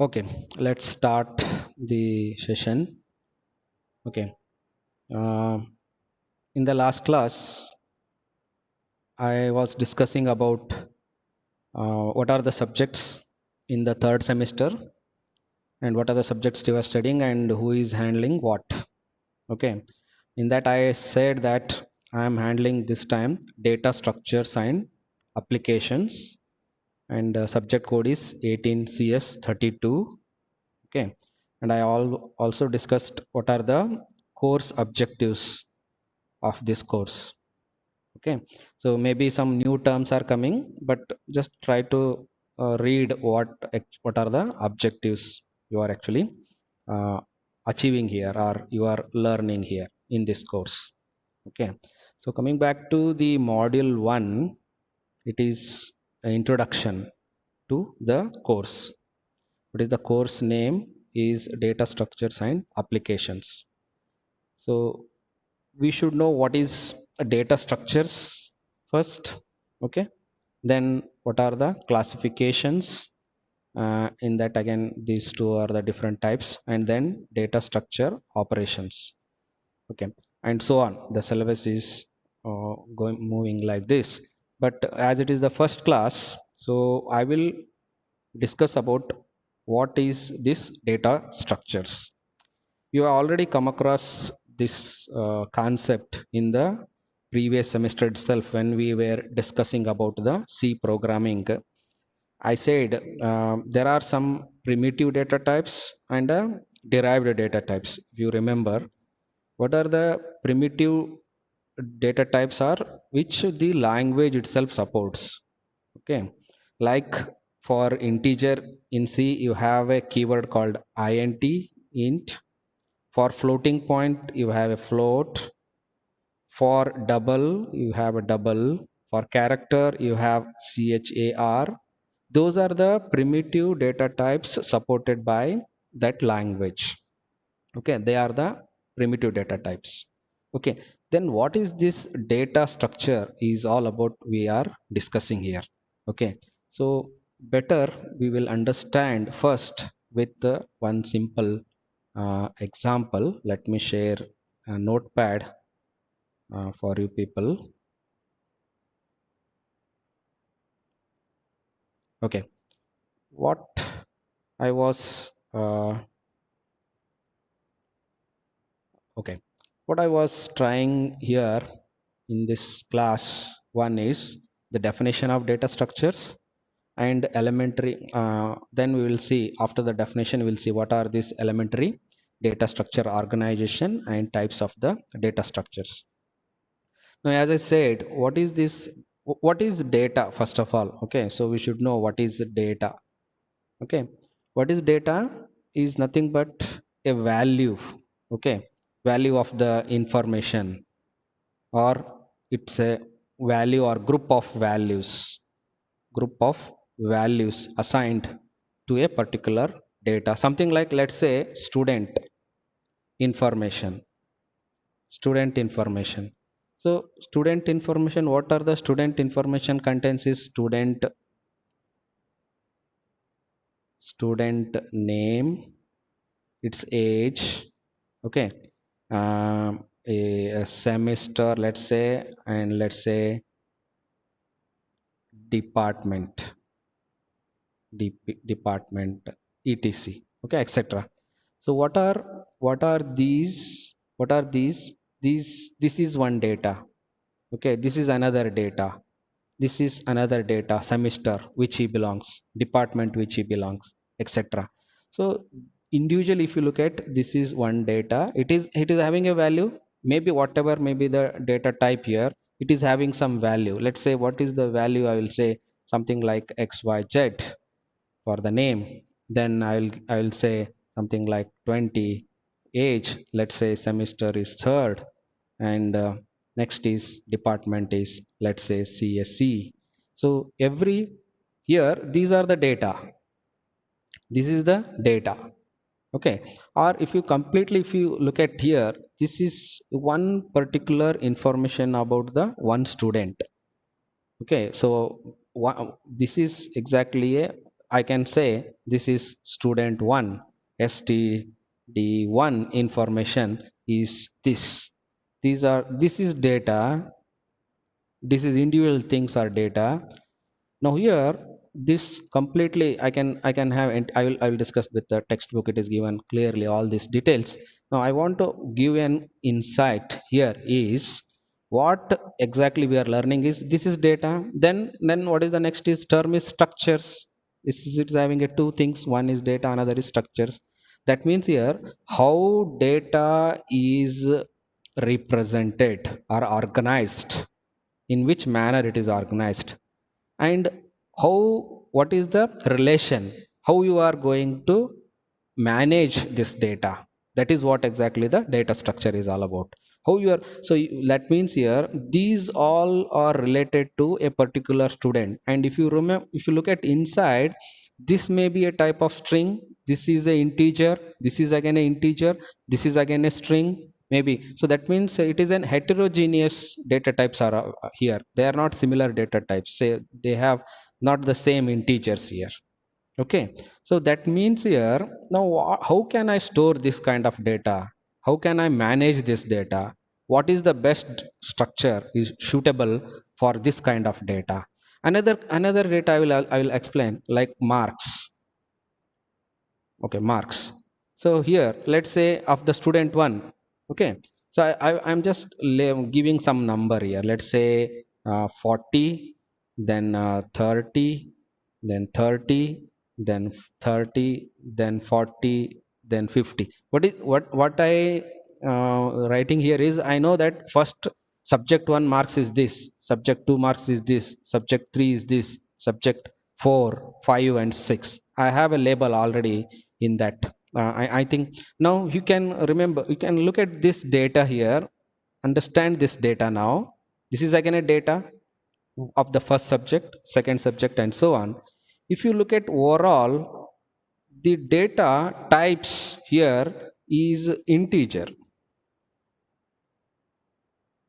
Okay, let's start the session. Okay, uh, in the last class, I was discussing about what are the subjects in the third semester and what are the subjects you are studying and who is handling what. Okay, in that, I said that I am handling this time data structures and applications, and subject code is 18CS32. Okay, and also discussed what are the course objectives of this course. Okay, so maybe some new terms are coming, but just try to read what are the objectives you are actually uh, achieving here or you are learning here in this course. Okay, so coming back to the module 1, it is an introduction to the course. What is the course name is data structures and applications. So we should know what is a data structures first. Okay, then what are the classifications, in that again these two are the different types, and then data structure operations. Okay, and so on. The syllabus is going moving like this, but as it is the first class, so I will discuss about what is this data structures. You have already come across this concept in the previous semester itself when we were discussing about the C programming. I said there are some primitive data types and derived data types. If you remember, what are the primitive data types are which the language itself supports. Okay, like for integer in C you have a keyword called int. For floating point you have a float. For double you have a double. For character you have char. Those are the primitive data types supported by that language. Okay, they are the primitive data types. Okay, then what is this data structure is all about we are discussing here. Okay, so better we will understand first with one simple example. Let me share a notepad for you people. Okay, what I was okay, what I was trying here in this class one is the definition of data structures and elementary. Then we will see after the definition we'll see what are these elementary data structure organization and types of the data structures. Now, as I said, what is this? What is data first of all? Okay, so we should know what is data. Okay, what is data is nothing but a value. Okay, value of the information, or it's a value or group of values assigned to a particular data. Something like, let's say, information student information. So student information, what are the student information contains is student name, its age. Okay, a semester, let's say, and let's say department, department, etc. Okay, etc. So what are these this is one data. Okay, this is another data. This is another data, semester which he belongs, department which he belongs, etc. So individually if you look at, this is one data. It is having a value. Maybe whatever may be the data type here, it is having some value. Let's say, what is the value? I will say something like xyz for the name. Then I will say something like 20. Age, let's say semester is third, and next is department is, let's say, CSC. So every year these are the data. This is the data. Okay, or if you look at here, this is one particular information about the one student. Okay, so this is exactly a I can say this is student 1, std1 information is this. This is data, this is individual things are data. Now here, this completely I can have, and I will discuss with the textbook. It is given clearly all these details. Now I want to give an insight here is what exactly we are learning is this is data. Then what is the next is term is structures. This is it's having a two things. One is data, another is structures. That means here how data is represented or organized, in which manner it is organized, and how, what is the relation, how you are going to manage this data. That is what exactly the data structure is all about. How you are, so that means here these all are related to a particular student. And if you remember, if you look at inside, this may be a type of string, this is a integer, this is again a integer, this is again a string, maybe. So that means it is an heterogeneous data types are here. They are not similar data types, say they have not the same integers here. Okay, so that means here now how can I store this kind of data, how can I manage this data, what is the best structure is suitable for this kind of data. Another data I will explain, like marks. Okay, marks. So here let's say of the student one. Okay, so I'm just giving some number here. Let's say 40, then 30, then 30, then 30, then 40, then 50. What I writing here is, I know that first subject 1 marks is this, subject 2 marks is this, subject 3 is this, subject 4, 5 and 6. I have a label already in that. I think now you can remember, you can look at this data here, understand this data now. This is again a data of the first subject, second subject and so on. If you look at overall, the data types here is integer,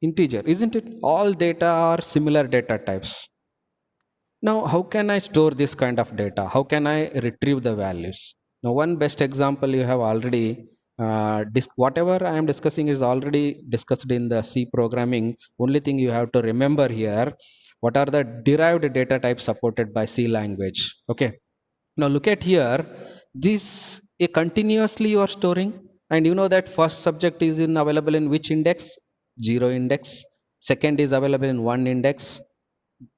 isn't it? All data are similar data types. Now how can I store this kind of data, how can I retrieve the values? Now one best example you have already whatever I am discussing is already discussed in the C programming. Only thing you have to remember here, what are the derived data types supported by C language. Okay, now look at here, this a continuously you are storing, and you know that first subject is in available in which index? 0 index. Second is available in 1 index,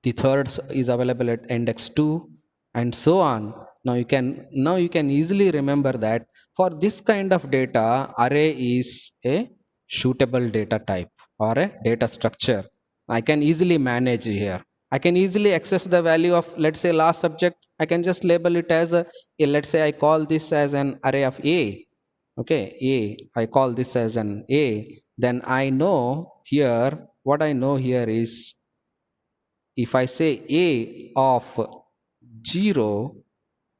the third is available at index 2 and so on. Now you can easily remember that for this kind of data, array is a suitable data type or a data structure. I can easily manage here. I can easily access the value of, let's say, last subject. I can just label it as let's say I call this as an array of a. Okay, a, I call this as an a. Then I know here, what I know here is, if I say a of 0,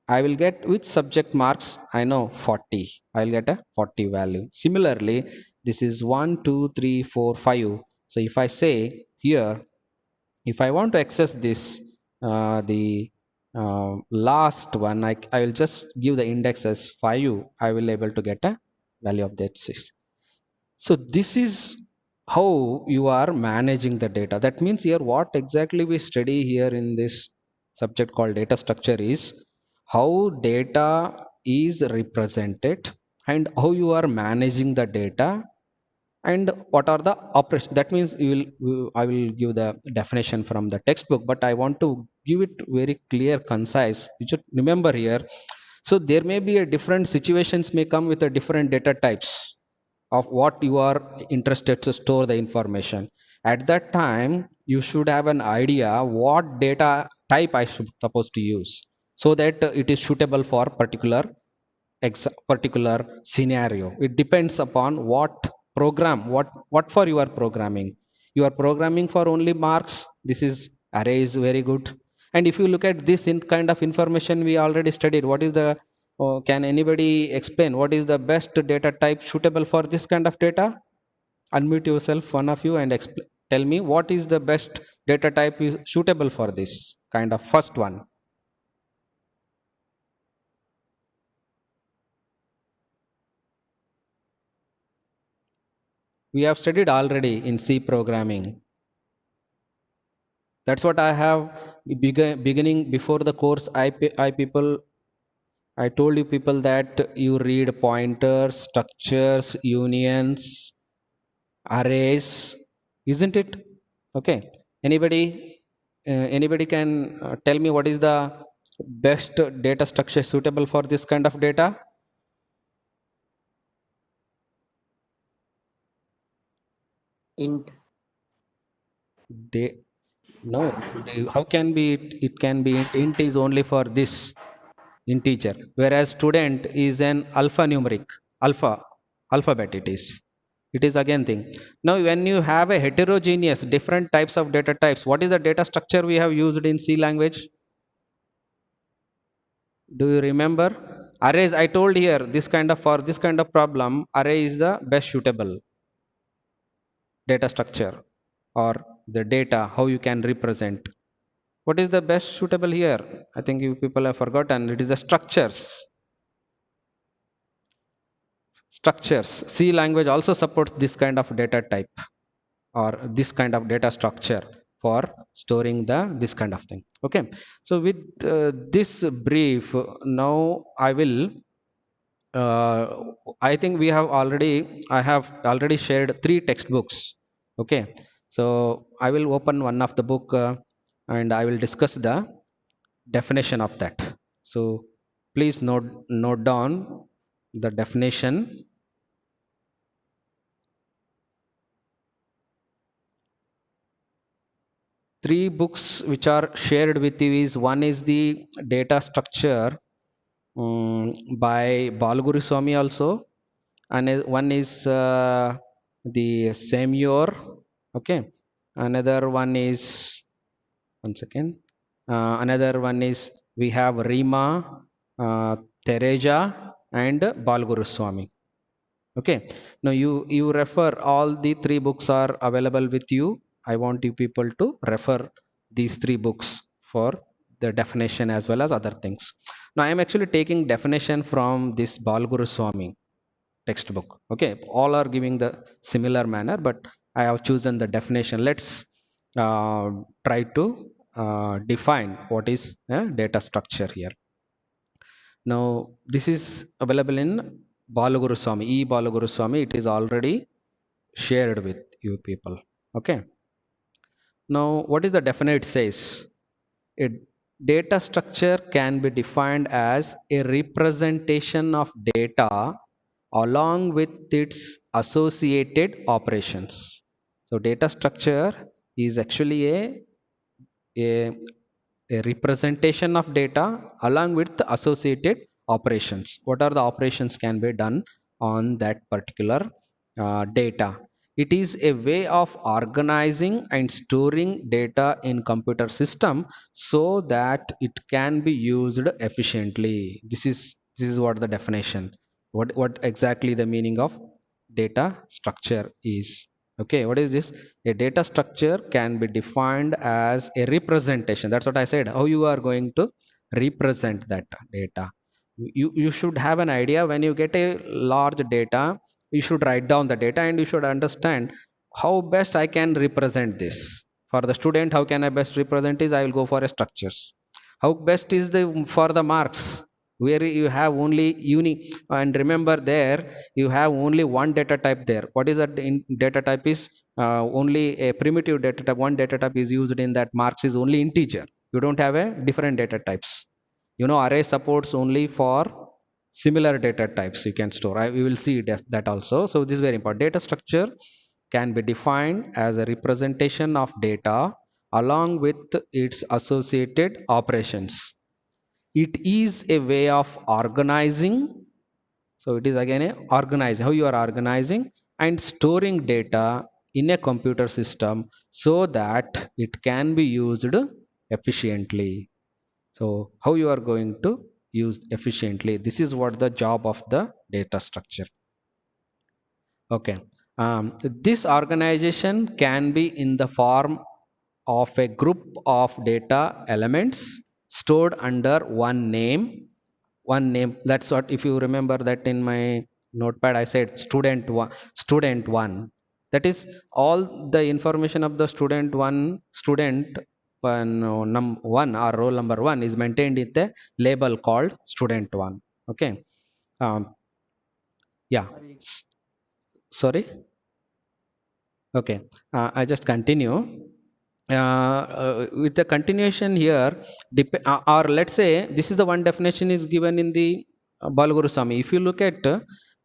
I will get which subject marks? I know 40. I will get a 40 value. Similarly, this is 1, 2, 3, 4, 5. So if I say here, if I want to access this, the last one, I will just give the index as 5. I will able to get a value of that 6. So this is how you are managing the data. That means here what exactly we study here in this subject called data structure is how data is represented and how you are managing the data, and what are the operations. That means I will give the definition from the textbook, but I want to give it very clear, concise. You should remember here. So there may be a different situations may come with a different data types of what you are interested to store the information. At that time, you should have an idea what data type I should supposed to use, so that it is suitable for particular scenario. It depends upon what program, what for you are programming. You are programming for only marks, this is array is very good. And if you look at this in kind of information we already studied, what is the can anybody explain what is the best data type suitable for this kind of data? Unmute yourself, one of you, and tell me what is the best data type is suitable for this kind of first one. We have studied already in C programming. That's what I have beginning before the course. I told you people that you read pointers, structures, unions, arrays, isn't it? Okay. Anybody can tell me what is the best data structure suitable for this kind of data? Int. No. How can be it can be int is only for this integer, whereas student is an alphanumeric alphabet. It is again thing. Now when you have a heterogeneous different types of data types, what is the data structure we have used in C language? Do you remember? Arrays, I told here, for this kind of problem, array is the best suitable data structure, or the data how you can represent. What is the best suitable here? I think you people have forgotten. It is the structures. C language also supports this kind of data type, or this kind of data structure for storing this kind of thing. Okay, so with this brief, now uh, I think I have already shared 3 textbooks. Okay, so I will open one of the book, and I will discuss the definition of that. So please note down the definition. 3 books which are shared with you is, one is the data structure by Balguru Swami also, and one is the Semyor. Okay, another one is, one second, another one is, we have Rima, Tereja, and Balguru Swami. Okay, now you refer, all the 3 books are available with you. I want you people to refer these 3 books for the definition as well as other things. Now I am actually taking definition from this Balguru Swami textbook. Okay, all are giving the similar manner, but I have chosen the definition. Let's try to define what is data structure here. Now this is available in Balaguru Swami, Balaguru Swami. It is already shared with you people. Okay, now what is the definite says? A data structure can be defined as a representation of data along with its associated operations. So data structure is actually a, a representation of data along with the associated operations. What are the operations can be done on that particular data? It is a way of organizing and storing data in computer system so that it can be used efficiently. This is what the definition. What exactly the meaning of data structure is. Okay, what is this? A data structure can be defined as a representation. That's what I said. How you are going to represent that data? You should have an idea. When you get a large data, you should write down the data, and you should understand how best I can represent this. For the student, how can I best represent is, I will go for a structures. How best is the for the marks, where you have only and remember, there you have only one data type there. What is that data type is? Only a primitive data type, one data type is used in that. Marks is only integer. You don't have a different data types. Array supports only for similar data types you can store. We will see that also. So this is very important. Data structure can be defined as a representation of data along with its associated operations. It is a way of organizing. So it is again a organizing, how you are organizing and storing data in a computer system so that it can be used efficiently. So how you are going to use efficiently? This is what the job of the data structure. Okay. This organization can be in the form of a group of data elements stored under one name. That's what, if you remember that in my notepad, I said student one. That is all the information of the student one or roll number one is maintained in the label called student one. Okay. Yeah. Sorry. Okay. I just continue. With the continuation here, or let's say this is the one definition is given in the Balaguru Swami. If you look at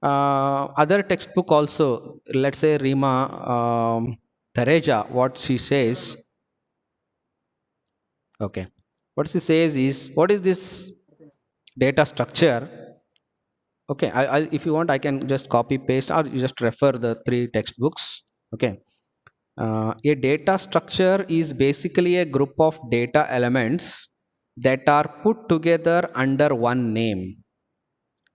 other textbook also, let's say Rima Tareja, what she says. Okay. What she says is, what is this data structure? Okay. If you want, I can just copy paste or you just refer the three textbooks. Okay. A data structure is basically a group of data elements that are put together under one name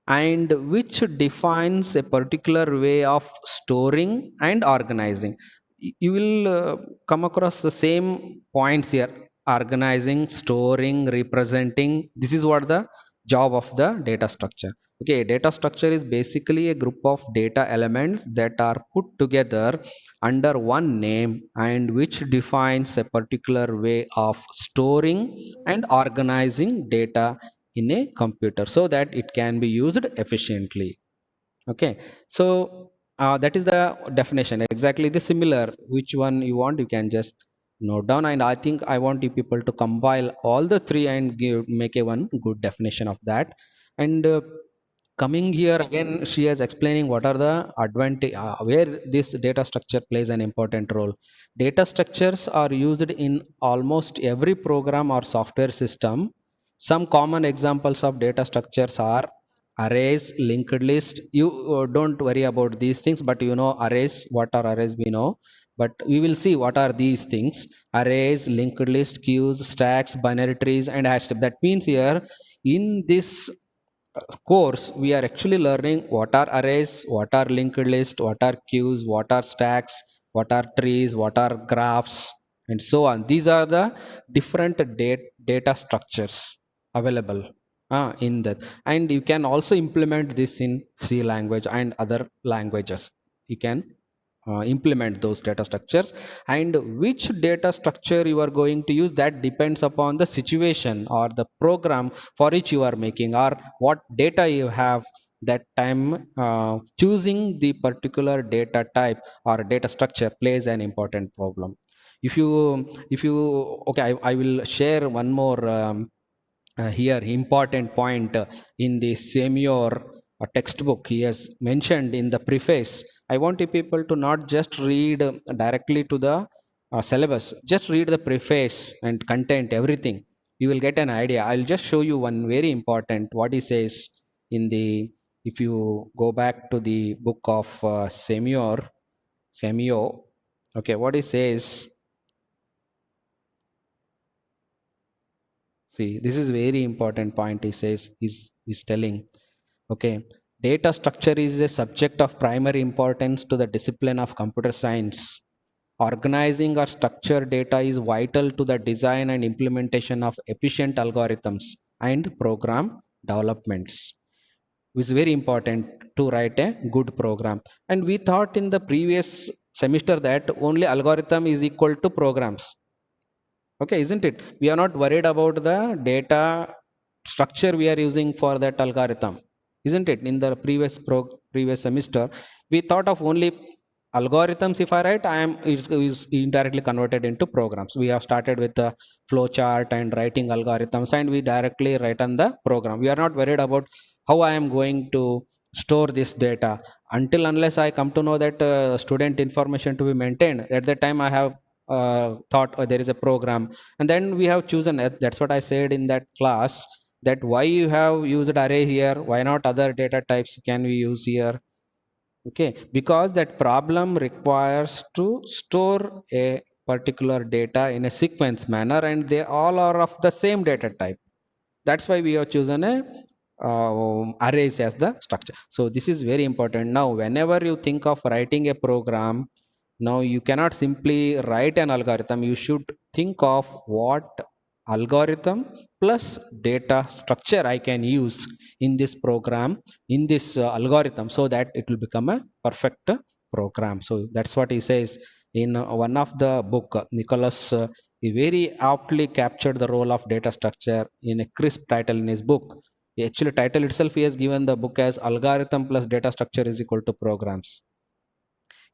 and which defines a particular way of storing and organizing. You will come across the same points here: organizing, storing, representing. This is what the job of the data structure. Okay, data structure is basically a group of data elements that are put together under one name and which defines a particular way of storing and organizing data in a computer so that it can be used efficiently. Okay, so that is the definition, exactly the similar. Which one you want, you can just note down, and I think I want you people to compile all the three and make a one good definition of that. And coming here again, she is explaining what are the advantage, where this data structure plays an important role. Data structures are used in almost every program or software system. Some common examples of data structures are arrays, linked list. You don't worry about these things, but you know arrays. What are arrays? We know, but we will see what are these things: arrays, linked list, queues, stacks, binary trees, and hash tables. That means here in this course we are actually learning what are arrays, what are linked list, what are queues, what are stacks, what are trees, what are graphs, and so on. These are the different data structures available in that, and you can also implement this in C language and other languages. You can implement those data structures, and which data structure you are going to use, that depends upon the situation or the program for which you are making, or what data you have that time. Choosing the particular data type or data structure plays an important problem. If you okay, I will share one more here important point in the Semior textbook. He has mentioned in the preface. I want you people to not just read directly to the syllabus, just read the preface and content, everything. You will get an idea. I'll just show you one very important what he says in the, if you go back to the book of Semio. Okay, what he says. See, this is very important point. He says, he's telling, okay, data structure is a subject of primary importance to the discipline of computer science. Organizing or structured data is vital to the design and implementation of efficient algorithms and program developments. It's very important to write a good program. And we thought in the previous semester that only algorithm is equal to programs. Okay, isn't it? We are not worried about the data structure we are using for that algorithm, isn't it? In the previous semester we thought of only algorithms. If I write, I am is indirectly converted into programs. We have started with the flow chart and writing algorithms, and we directly write on the program. We are not worried about how I am going to store this data until unless I come to know that student information to be maintained. At that time I have thought there is a program, and then we have chosen it. That's what I said in that class, that why you have used array here, why not other data types can we use here. Okay, because that problem requires to store a particular data in a sequence manner, and they all are of the same data type. That's why we have chosen a arrays as the structure. So this is very important. Now whenever you think of writing a program, now you cannot simply write an algorithm. You should think of what algorithm plus data structure I can use in this program, in this algorithm, so that it will become a perfect program. So that's what he says in one of the book. Nicholas he very aptly captured the role of data structure in a crisp title in his book. Actually, title itself he has given the book as Algorithm plus Data Structure is equal to Programs.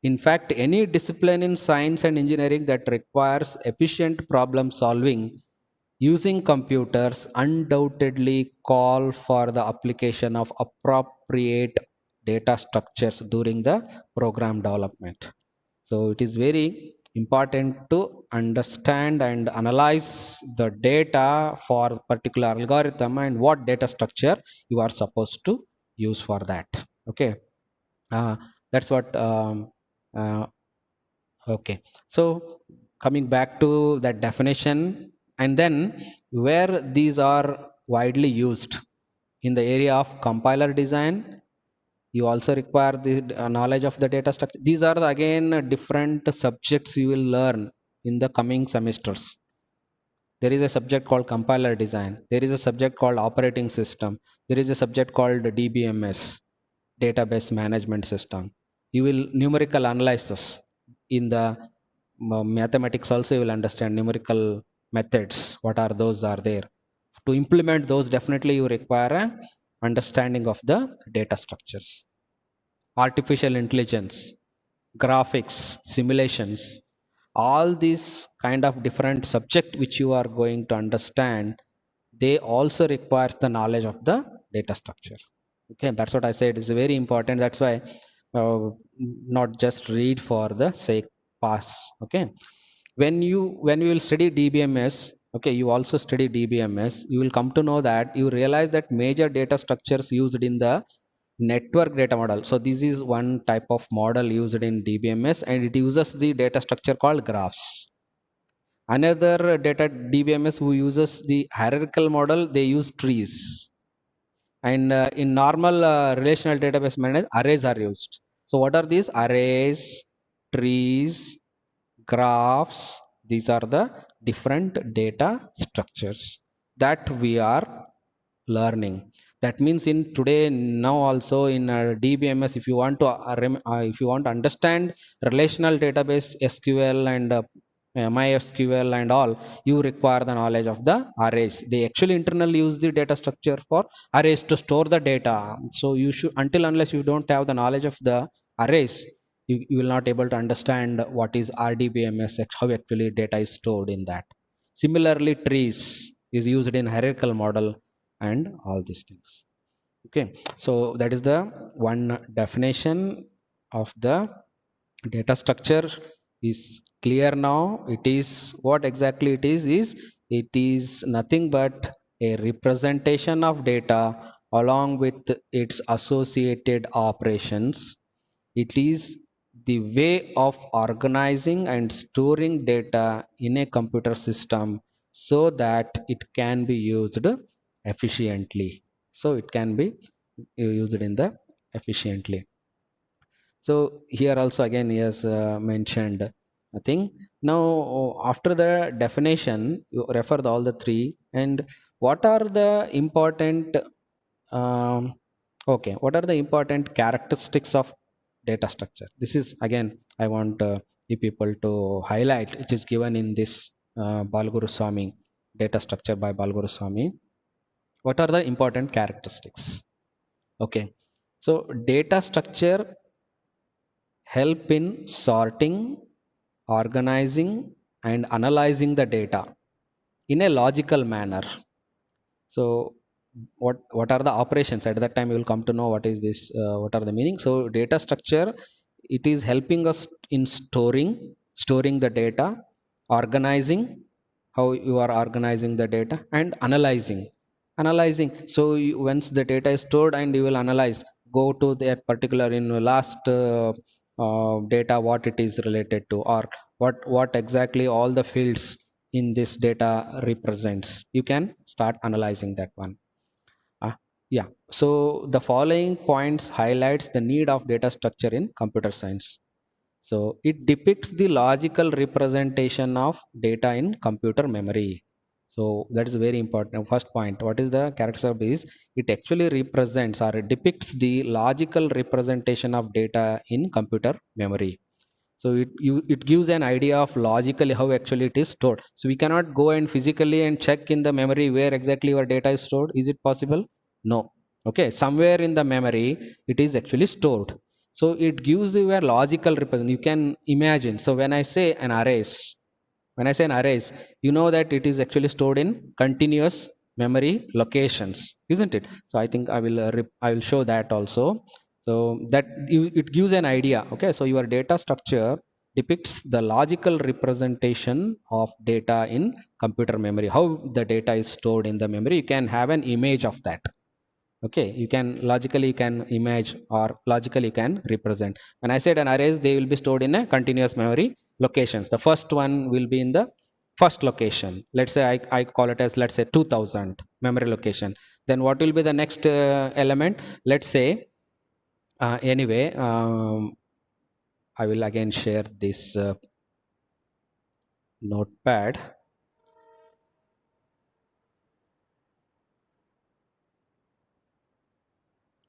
In fact, any discipline in science and engineering that requires efficient problem solving using computers undoubtedly call for the application of appropriate data structures during the program development. So it is very important to understand and analyze the data for particular algorithm and what data structure you are supposed to use for that. Okay, that's what. Uh, okay, so coming back to that definition, and then where these are widely used in the area of compiler design, you also require the knowledge of the data structure. These are again different subjects you will learn in the coming semesters. There is a subject called compiler design, there is a subject called operating system, there is a subject called DBMS, database management system. You will numerical analysis in the mathematics also. You will understand numerical methods, what are those are there. To implement those, definitely you require a understanding of the data structures. Artificial intelligence, graphics, simulations, all these kind of different subject which you are going to understand, they also requires the knowledge of the data structure. Okay, that's what I said is very important. That's why uh, not just read for the sake pass. Okay, when you will study DBMS, okay, you also study DBMS, you will come to know that you realize that major data structures used in the network data model. So this is one type of model used in DBMS, and it uses the data structure called graphs. Another data DBMS who uses the hierarchical model, they use trees. And in normal relational database management, arrays are used. So what are these? Arrays, trees, graphs, these are the different data structures that we are learning. That means in today now also in DBMS, if you want to if you want to understand relational database SQL and MySQL and all, you require the knowledge of the arrays. They actually internally use the data structure for arrays to store the data. So you should, until unless you don't have the knowledge of the arrays, you will not able to understand what is RDBMS, how actually data is stored in that. Similarly, trees is used in hierarchical model and all these things. Okay, so that is the one definition of the data structure is clear now. It is what exactly it is nothing but a representation of data along with its associated operations. It is the way of organizing and storing data in a computer system so that it can be used efficiently. So it can be used in the efficiently. So here also again he has mentioned a thing. Now after the definition, you refer all the three, and what are the important um, okay, what are the important characteristics of data structure? This is again I want you people to highlight, which is given in this Balguru Swami data structure by Balguru Swami. What are the important characteristics? Okay, so data structure help in sorting, organizing, and analyzing the data in a logical manner. So what are the operations? At that time you will come to know what is this, what are the meaning. So data structure, it is helping us in storing the data, organizing, how you are organizing the data, and analyzing. So once the data is stored and you will analyze, go to that particular in last data, what it is related to, or what exactly all the fields in this data represents. You can start analyzing that one. Yeah, so the following points highlights the need of data structure in computer science. So it depicts the logical representation of data in computer memory. So that is very important. First point, what is the character of is it actually represents or depicts the logical representation of data in computer memory. So it gives an idea of logically how actually it is stored. So we cannot go and physically and check in the memory where exactly your data is stored. Is it possible? No. Okay, somewhere in the memory it is actually stored. So it gives you a logical representation. You can imagine. So when I say an arrays, when I say an arrays, you know that it is actually stored in continuous memory locations, isn't it? So I think I will show that also. So that it gives an idea. Okay, so your data structure depicts the logical representation of data in computer memory, how the data is stored in the memory. You can have an image of that. Okay, you can logically you can image or logically you can represent. When I said an arrays, they will be stored in a continuous memory locations. The first one will be in the first location. Let's say I call it as, let's say, 2000 memory location. Then what will be the next element? Let's say anyway, I will again share this notepad.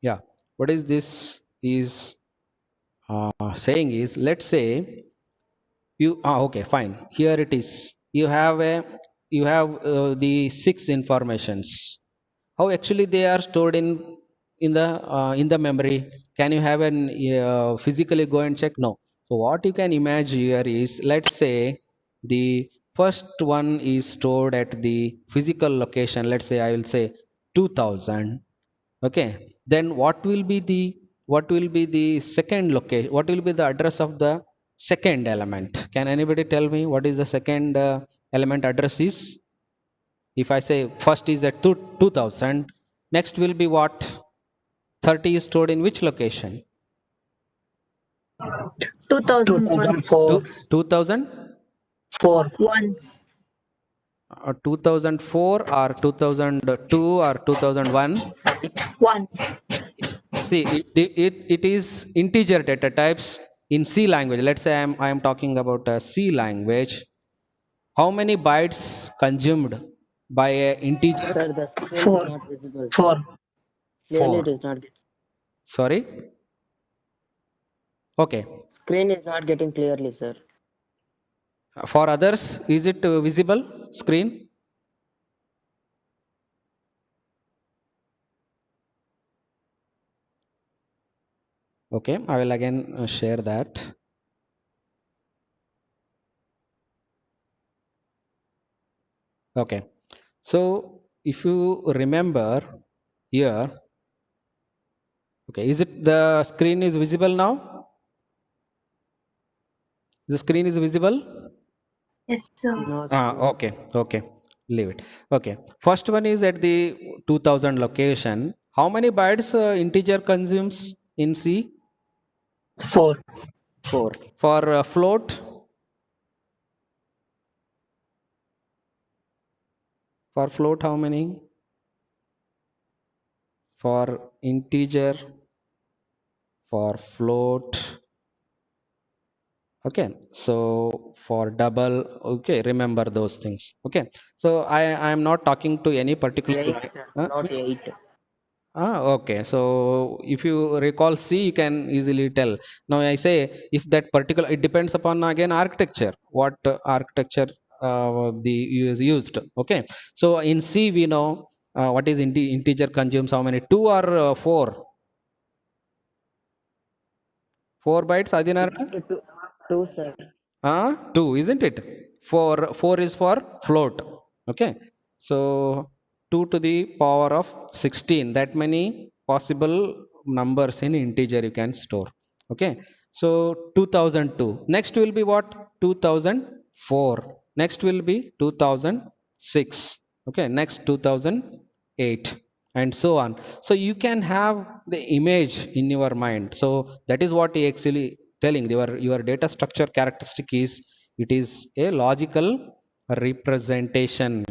Yeah, what is this is saying is, let's say you okay, fine, here it is. You have a, you have the six informations. How actually they are stored in the memory? Can you have an physically go and check? No. So what you can imagine here is, let's say the first one is stored at the physical location. Let's say I will say 2000. Okay, then what will be the second location? What will be the address of the second element? Can anybody tell me what is the second element address is? If I say first is at 2000, next will be what? 30 is stored in which location? 2001. 2000 1. 2004 or 2002 or 2001? 1. See, it is integer data types in C language. Let's say I am talking about a C language. How many bytes consumed by a integer? Sir, the screen is 4. not visible. 4. Clearly, 4. it is not. Sorry? Okay. Screen is not getting clearly, sir. For others, is it visible screen? Okay, I will again share that. Okay, so if you remember here, okay, is it the screen is visible now? The screen is visible? Yes, sir. No, sir. Okay, okay, leave it. Okay, first one is at the 2000 location. How many bytes integer consumes in C? 4. 4. For float? For float, how many? For integer, for float. Okay, so for double, okay, remember those things. Okay, so I am not talking to any particular 8, sir. Not 8. Okay, so if you recall C, you can easily tell. Now I say, if that particular, it depends upon again architecture, what architecture the is used. Okay, so in C we know what is integer consumes how many, 2 or 4? 4 bytes, Adinara? 2, sir. 2, isn't it? 4 is for float. Okay, so 2 to the power of 16. That many possible numbers in integer you can store. Okay, so 2002. Next will be what? 2004. Next will be 2006. Okay, next 2008, and so on. So you can have the image in your mind. So that is what he actually telling. Your data structure characteristic is, it is a logical representation.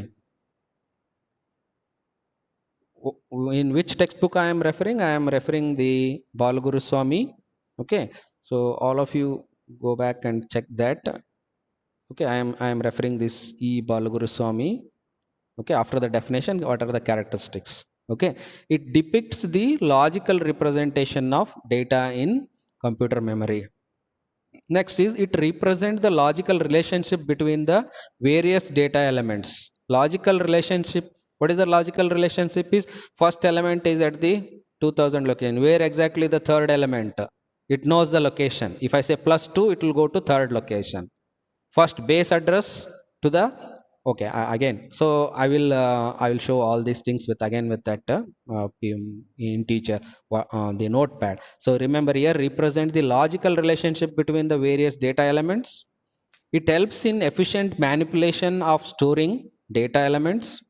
In which textbook I am referring? I am referring the Balaguru Swami. Okay, so all of you go back and check that. Okay, I am referring this E Balaguru Swami. Okay, after the definition, what are the characteristics? Okay, it depicts the logical representation of data in computer memory. Next is it represents the logical relationship between the various data elements. Logical relationship, what is the logical relationship is first element is at the 2000 location. Where exactly the third element? It knows the location. If I say +2, it will go to third location. First base address to the okay again, so I will show all these things with again with that integer the notepad. So remember here represent the logical relationship between the various data elements. It helps in efficient manipulation of storing data elements.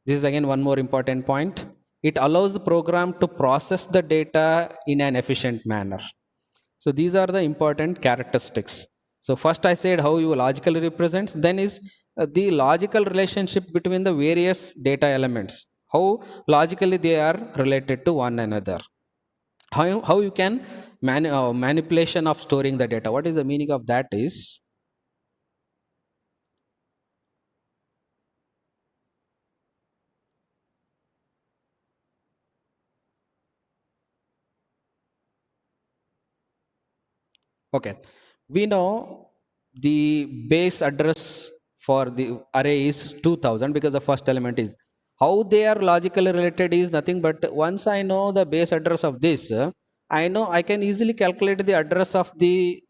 This is again one more important point. It allows the program to process the data in an efficient manner. So these are the important characteristics. So first I said how you logically represents, then is the logical relationship between the various data elements, how logically they are related to one another. How you can manipulation of storing the data. What is the meaning of that is, okay, we know the base address for the array is 2000 because the first element is. How they are logically related is nothing but once I know the base address of this, I know I can easily calculate the address of the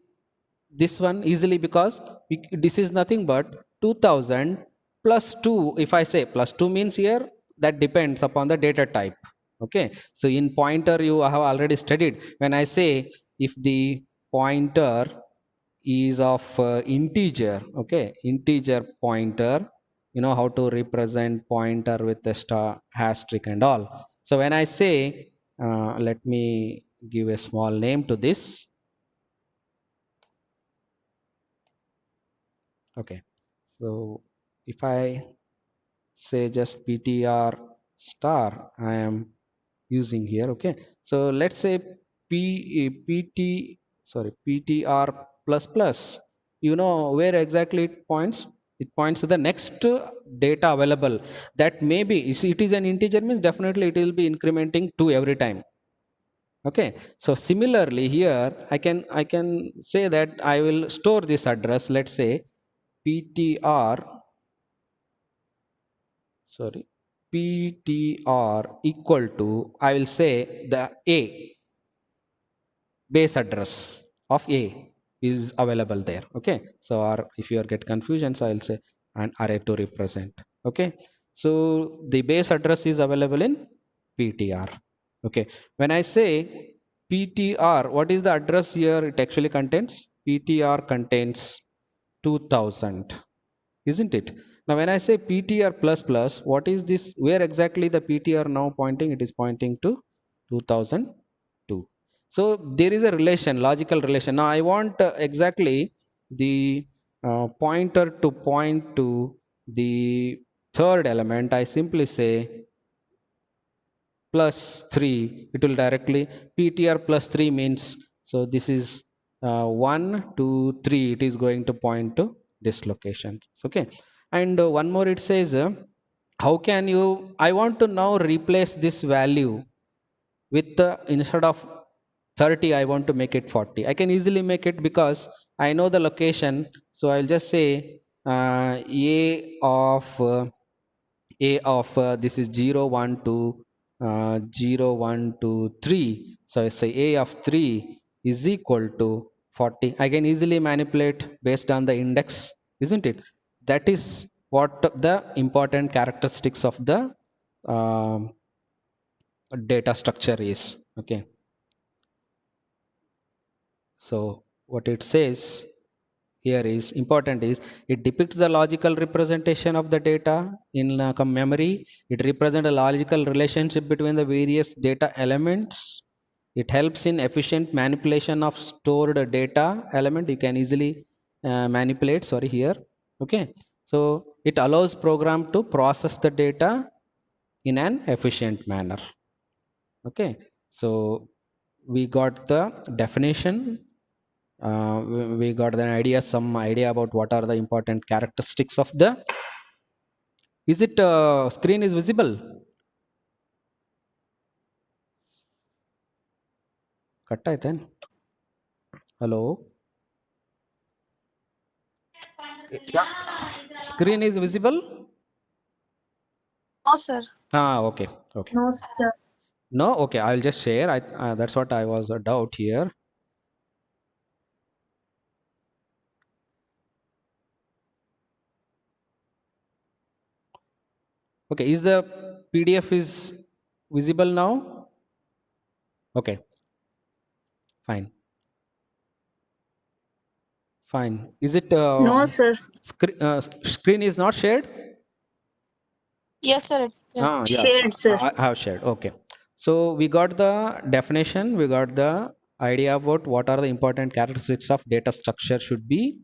this one easily because this is nothing but 2000 plus 2. If I say plus 2 means here that depends upon the data type. Okay, so in pointer you have already studied when I say if the pointer is of integer, okay, integer pointer, you know how to represent pointer with the star asterisk and all. So when I say let me give a small name to this. Okay, so if I say just ptr star I am using here. Okay, so let's say ptr plus plus, you know where exactly it points. It points to the next data available. That may be, you see, it is an integer means definitely it will be incrementing 2 every time. Okay, so similarly here I can say that I will store this address. Let's say ptr sorry ptr equal to, I will say the a base address of a is available there. Okay, so or if you get confusion, so I'll say an array to represent. Okay, so the base address is available in ptr. Okay, when I say ptr, what is the address here? It actually contains, ptr contains 2000, isn't it? Now when I say ptr plus plus, what is this? Where exactly the ptr now pointing? It is pointing to 2002. So there is a relation, logical relation. Now I want exactly the pointer to point to the third element. I simply say plus 3. It will directly ptr plus 3 means, so this is 1 2 3, it is going to point to this location. Okay, and one more it says how can you, I want to now replace this value with instead of 30 I want to make it 40. I can easily make it because I know the location. So I'll just say a of this is 0 1 2 0 1 2 3. So I say a of 3 is equal to 40. I can easily manipulate based on the index, isn't it? That is what the important characteristics of the um, data structure is. Okay, so what it says here is important is it depicts the logical representation of the data in memory. It represents a logical relationship between the various data elements. It helps in efficient manipulation of stored data element. You can easily manipulate, sorry, here. Okay, so it allows program to process the data in an efficient manner. Okay, so we got the definition, we got an idea, some idea about what are the important characteristics of the Is it screen is visible? Cut then. Hello. Yeah. Screen is visible? No, sir. Okay. Okay. No, sir. No. Okay. I'll just share. That's what I was a doubt here. Okay. Is the PDF is visible now? Okay. Fine. Fine. Is it No, sir. screen is not shared? Yes, sir. It's Yeah. shared, sir. I have shared. Okay. So we got the definition. We got the idea about what are the important characteristics of data structure should be.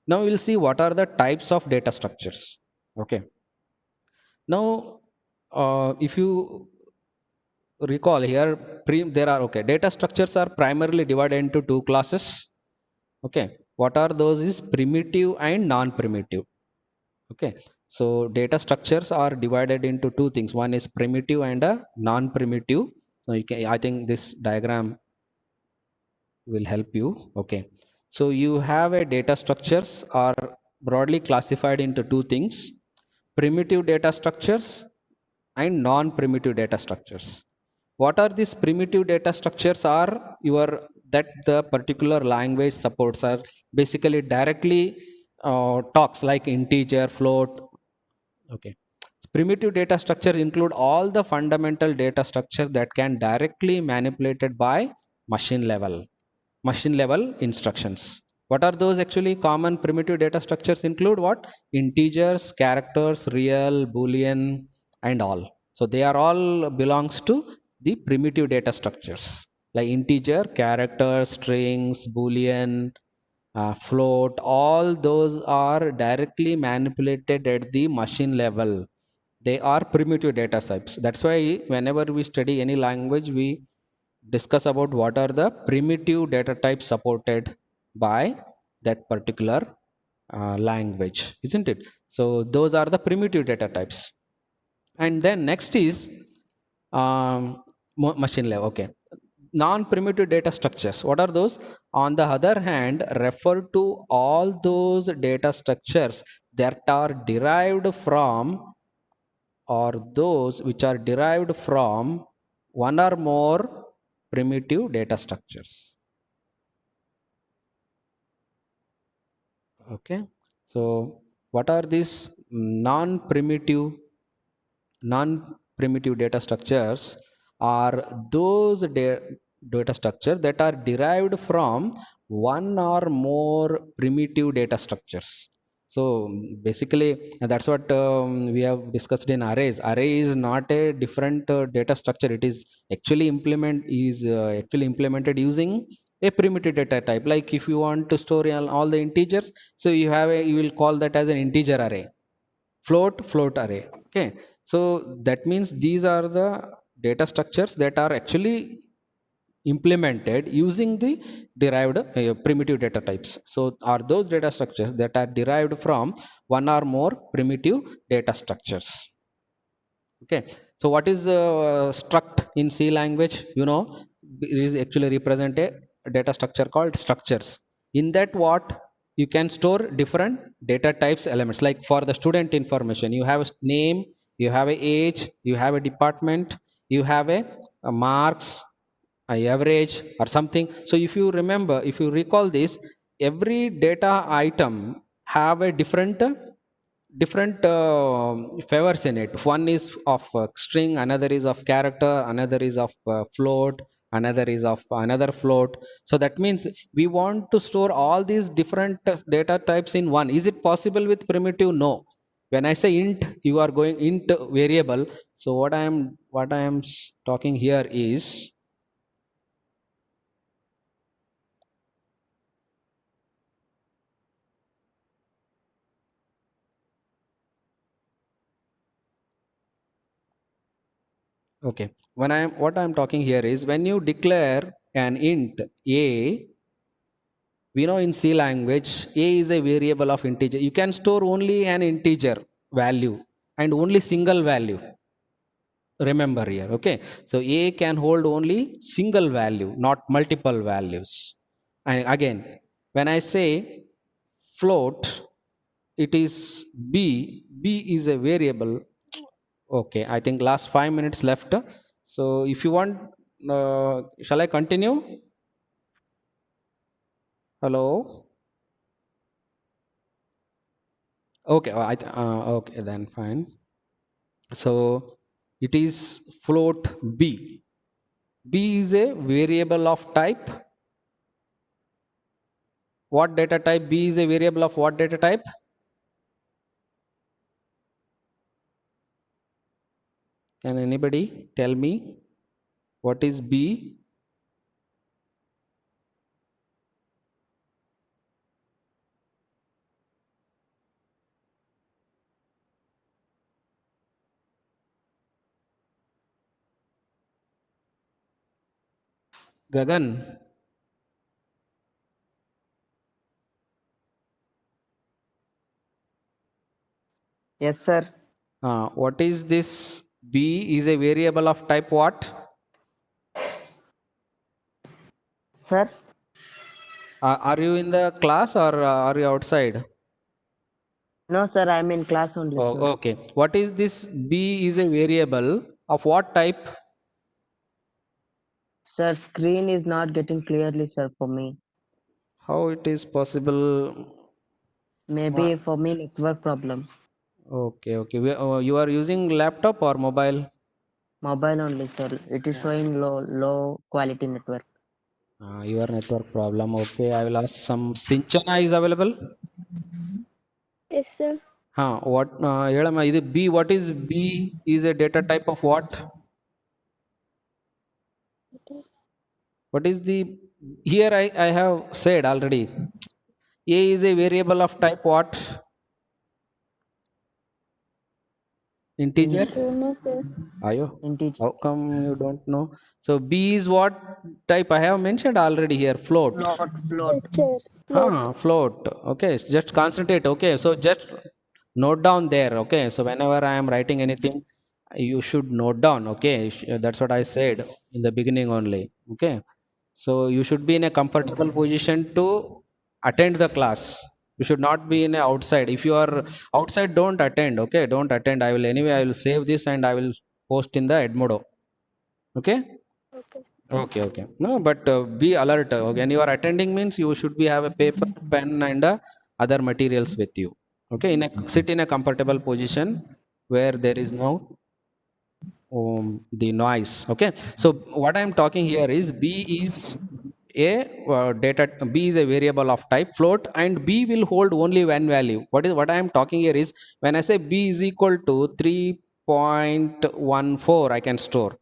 Now we'll see what are the types of data structures. Okay. Now, if you recall here, there are data structures are primarily divided into two classes. Okay. What are those is primitive and non-primitive. Okay. So data structures are divided into two things. One is primitive and a non-primitive. So I think this diagram will help you. Okay. So you have a data structures are broadly classified into two things: primitive data structures and non-primitive data structures. What are these primitive data structures? Are your that the particular language supports are basically directly talks like integer, float. Okay. Primitive data structure include all the fundamental data structure that can directly manipulated by machine level instructions. What are those actually? Common primitive data structures include what? Integers, characters, real, boolean, and all. So they are all belongs to the primitive data structures like integer, characters, strings, boolean, float. All those are directly manipulated at the machine level. They are primitive data types. That's why whenever we study any language, we discuss about what are the primitive data types supported by that particular language, isn't it? So those are the primitive data types. And then next is machine level. Okay. Non-primitive data structures. What are those? On the other hand, refer to all those data structures that are derived from, or those which are derived from one or more primitive data structures. Okay. So what are these non-primitive data structures? Are those data structures that are derived from one or more primitive data structures. So basically that's what we have discussed in arrays. Array is not a different data structure. It is actually implemented using a primitive data type. Like if you want to store all the integers, so you will call that as an integer array. Float array. Okay. So that means these are the data structures that are actually implemented using the derived primitive data types. So are those data structures that are derived from one or more primitive data structures. Okay. So what is struct in C language? It is actually represent a data structure called structures. In that, what you can store different data types elements. Like for the student information, you have a name, you have a age, you have a department, you have a marks, a average or something. So if you remember, if you recall this, every data item have a different favors in it. One is of string, another is of character, another is of float, another is of another float. So that means we want to store all these different data types in one. Is it possible with primitive? No. When I say int, you are going int variable. So what I am talking here is, okay, what I'm talking here is when you declare an int a, we know in C language a is a variable of integer. You can store only an integer value. and only single value. Remember here, okay? So a can hold only single value, not multiple values. And again, when I say float, it is b is a variable. Okay, I think last 5 minutes left. So if you want, shall I continue? Hello? Okay, okay, then fine. So it is float b. B is a variable of type. What data type? B is a variable of what data type? Can anybody tell me what is B? Gagan? Yes, sir. What is this? B is a variable of type what? Sir? Are you in the class or are you outside? No, sir, I'm in class only, Oh, sir. okay. What is this? B is a variable of what type? Sir, screen is not getting clearly, sir, for me. How it is possible? Maybe for me, network problem. Okay, okay. You are using laptop or mobile? Mobile only, sir. It is showing low quality network. Your network problem. Okay, I will ask some. Sinchana is available? Yes, sir. What? ಹೇಳಮ್ಮ, ಇದು B. What is B? Is a data type of what? What is the? Here I have said already. A is a variable of type what? Integer? Don't know, sir. Ayo. Integer. How come you don't know? So B is what type? I have mentioned already here. Float. Float. Teacher. Float. Float. Okay, just concentrate. Okay, so just note down there. Okay, so whenever I am writing anything, you should note down. Okay, that's what I said in the beginning only. Okay, so you should be in a comfortable position to attend the class. You should not be in a outside. If you are outside, don't attend. Okay, don't attend. I will anyway, I will save this and I will post in the Edmodo. Okay. Okay. Okay, okay. No, but be alert. When you are attending means you should be have a paper, pen, and other materials with you. Okay, sit in a comfortable position where there is no the noise. Okay, so what I am talking here is B is a B is a variable of type float, and B will hold only one value. What I am talking here is when I say B is equal to 3.14, I can store.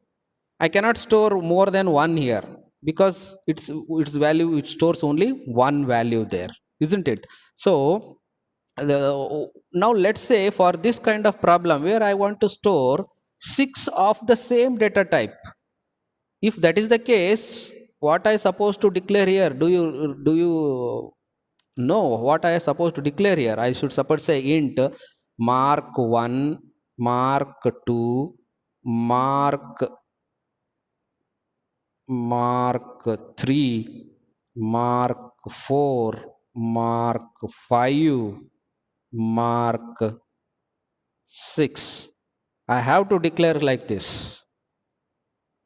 I cannot store more than one here because its value, it stores only one value there, isn't it? So now let's say for this kind of problem where I want to store six of the same data type. If that is the case, what I supposed to declare here? Do you know what I supposed to declare here? I should suppose say int mark 1, mark 2, mark 3, mark 4, mark 5, mark 6. I have to declare like this.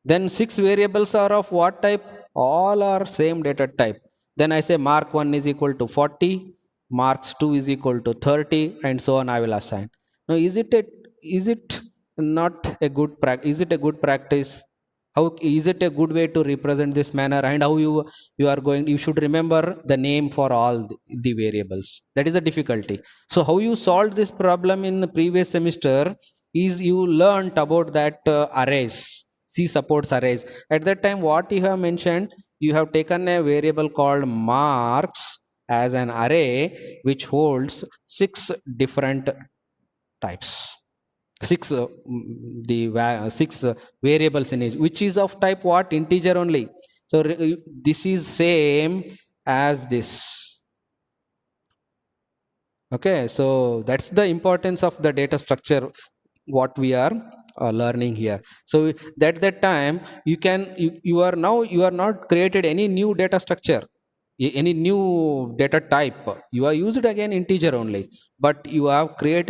Then 6 variables are of what type? All are same data type. Then I say mark 1 is equal to 40, marks 2 is equal to 30, and so on I will assign. Now is it not a good practice? Is it a good practice? How is it a good way to represent this manner? And how you are going, you should remember the name for all the variables. That is the difficulty. So how you solved this problem in the previous semester is you learnt about that arrays. C supports arrays. At that time, what you have mentioned, you have taken a variable called marks as an array which holds 6 different types. 6 variables in it, which is of type what? Integer only. So this is same as this. Okay, so that's the importance of the data structure. what we are learning here. So that time you are now, you are not created any new data structure, any new data type. You are used again integer only, but you have created